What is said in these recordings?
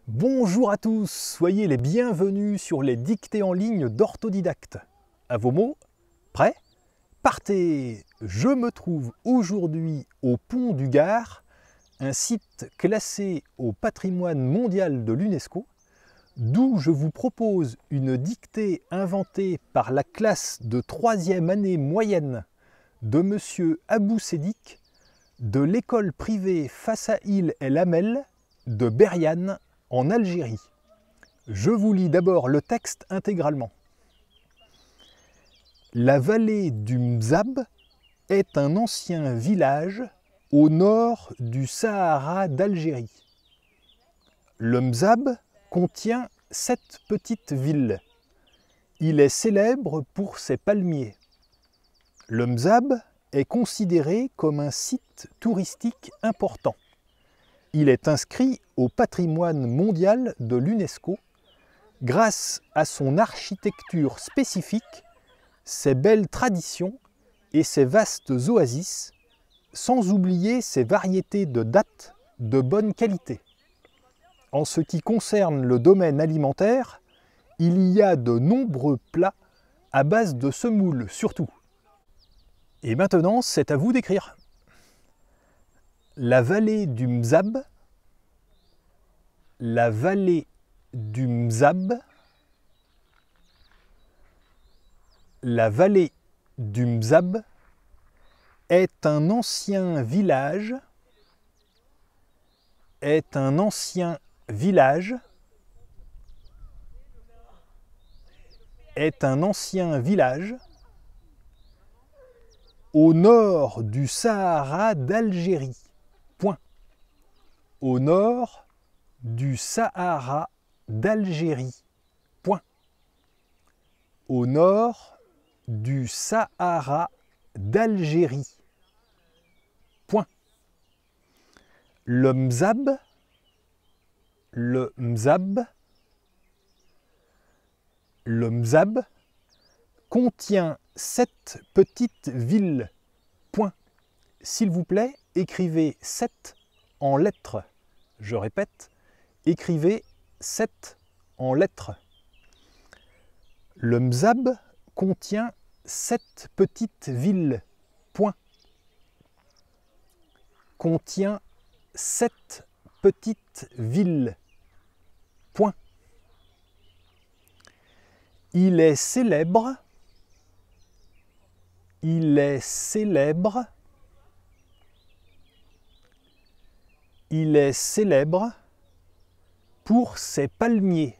Bonjour à tous, soyez les bienvenus sur les dictées en ligne d'Orthodidacte. À vos mots, prêts? Partez! Je me trouve aujourd'hui au Pont du Gard, un site classé au patrimoine mondial de l'UNESCO, d'où je vous propose une dictée inventée par la classe de 3e année moyenne de M. Abou Sédik de l'école privée Fassaïl El Hamel de Beriane en Algérie. Je vous lis d'abord le texte intégralement. La vallée du Mzab est un ancien village au nord du Sahara d'Algérie. Le Mzab contient 7 petites villes. Il est célèbre pour ses palmiers. Le Mzab est considéré comme un site touristique important. Il est inscrit au patrimoine mondial de l'UNESCO grâce à son architecture spécifique, ses belles traditions et ses vastes oasis, sans oublier ses variétés de dattes de bonne qualité. En ce qui concerne le domaine alimentaire, il y a de nombreux plats à base de semoule surtout. Et maintenant, c'est à vous d'écrire. La vallée du Mzab, la vallée du Mzab, la vallée du Mzab est un ancien village, au nord du Sahara d'Algérie. Point. Au nord du Sahara d'Algérie. Point. Au nord du Sahara d'Algérie. Point. Le Mzab contient 7 petites villes. Point. S'il vous plaît, écrivez 7 en lettres. Je répète, écrivez 7 en lettres. Le Mzab contient 7 petites villes. Point. Contient 7 petites villes. Point. Il est célèbre pour ses palmiers.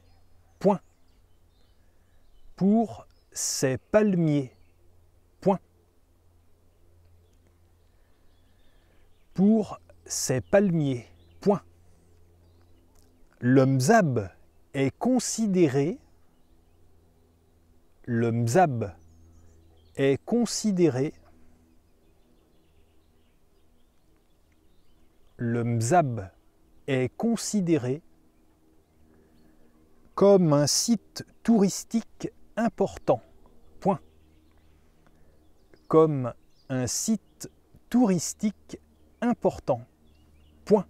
Point. Pour ses palmiers. Point. Pour ses palmiers. Point. Le Mzab est considéré comme un site touristique important. Point. Comme un site touristique important. Point.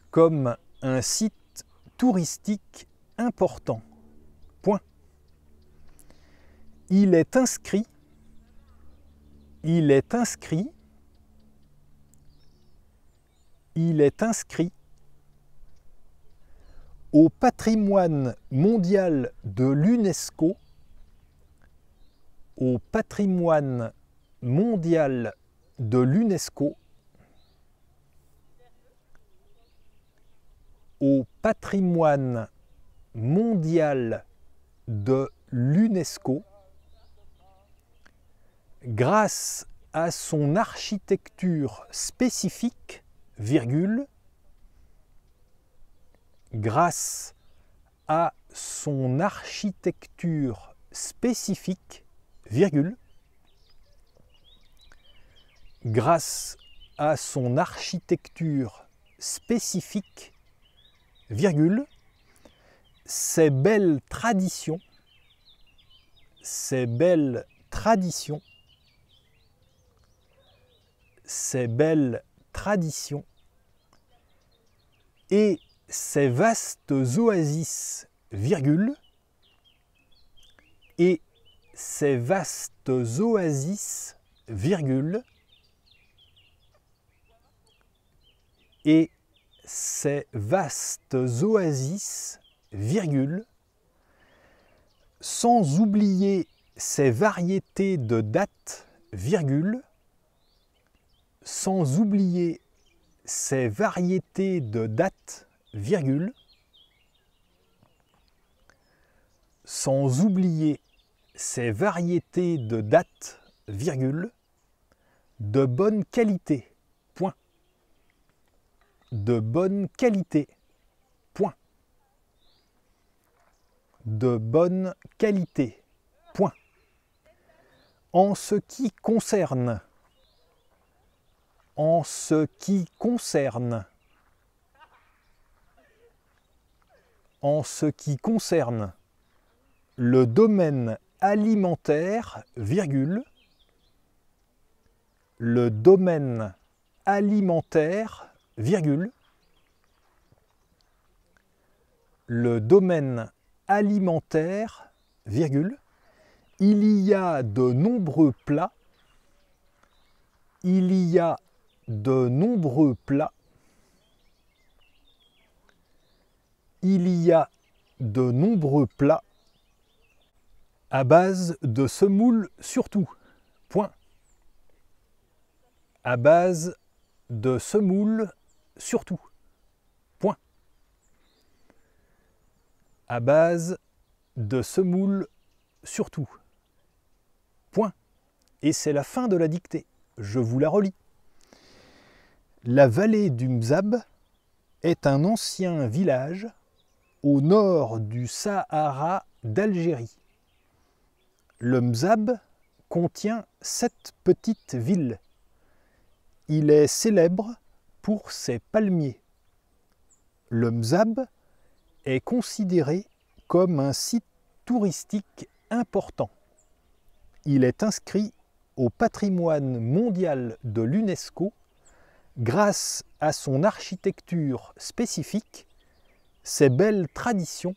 Comme un site touristique important. Point. Il est inscrit au patrimoine mondial de l'UNESCO, au patrimoine mondial de l'UNESCO, au patrimoine mondial de l'UNESCO, grâce à son architecture spécifique, virgule, grâce à son architecture spécifique, virgule, grâce à son architecture spécifique, virgule, ses belles traditions, et ces vastes oasis, virgule, et ces vastes oasis, virgule, et ces vastes oasis, virgule, sans oublier ces variétés de dates, virgule, sans oublier ces variétés de dates, virgule, sans oublier ces variétés de dates, virgule, de bonne qualité, point. De bonne qualité, point. De bonne qualité, point. En ce qui concerne, en ce qui concerne, en ce qui concerne le domaine alimentaire, virgule, le domaine alimentaire, virgule, le domaine alimentaire, virgule, il y a de nombreux plats, il y a de nombreux plats, il y a de nombreux plats à base de semoule surtout, point. À base de semoule surtout, point. À base de semoule surtout, point. Et c'est la fin de la dictée. Je vous la relis. La vallée du Mzab est un ancien village au nord du Sahara d'Algérie. Le Mzab contient 7 petites villes. Il est célèbre pour ses palmiers. Le Mzab est considéré comme un site touristique important. Il est inscrit au patrimoine mondial de l'UNESCO grâce à son architecture spécifique, ses belles traditions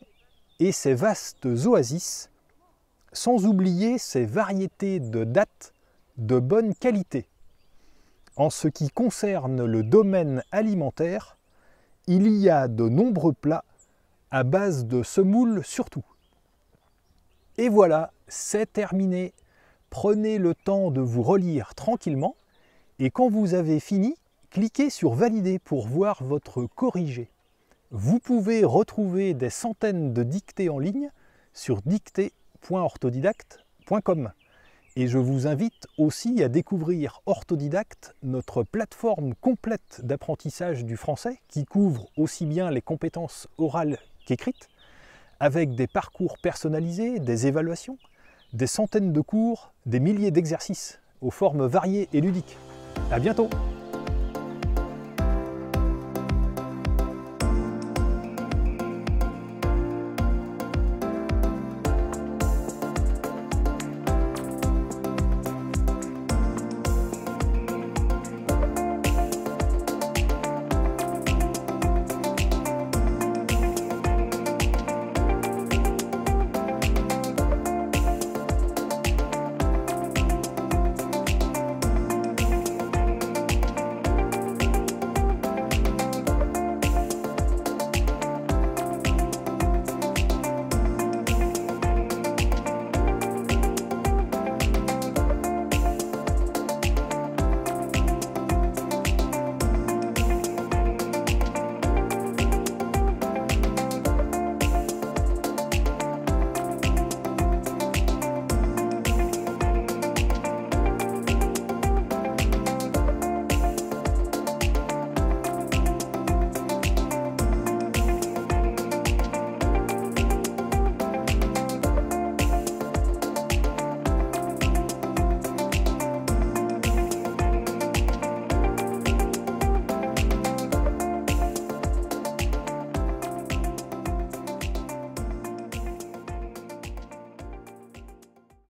et ses vastes oasis, sans oublier ses variétés de dattes de bonne qualité. En ce qui concerne le domaine alimentaire, il y a de nombreux plats à base de semoule surtout. Et voilà, c'est terminé. Prenez le temps de vous relire tranquillement et quand vous avez fini, cliquez sur Valider pour voir votre corrigé. Vous pouvez retrouver des centaines de dictées en ligne sur dictée.orthodidacte.com. Et je vous invite aussi à découvrir Orthodidacte, notre plateforme complète d'apprentissage du français qui couvre aussi bien les compétences orales qu'écrites, avec des parcours personnalisés, des évaluations, des centaines de cours, des milliers d'exercices aux formes variées et ludiques. À bientôt!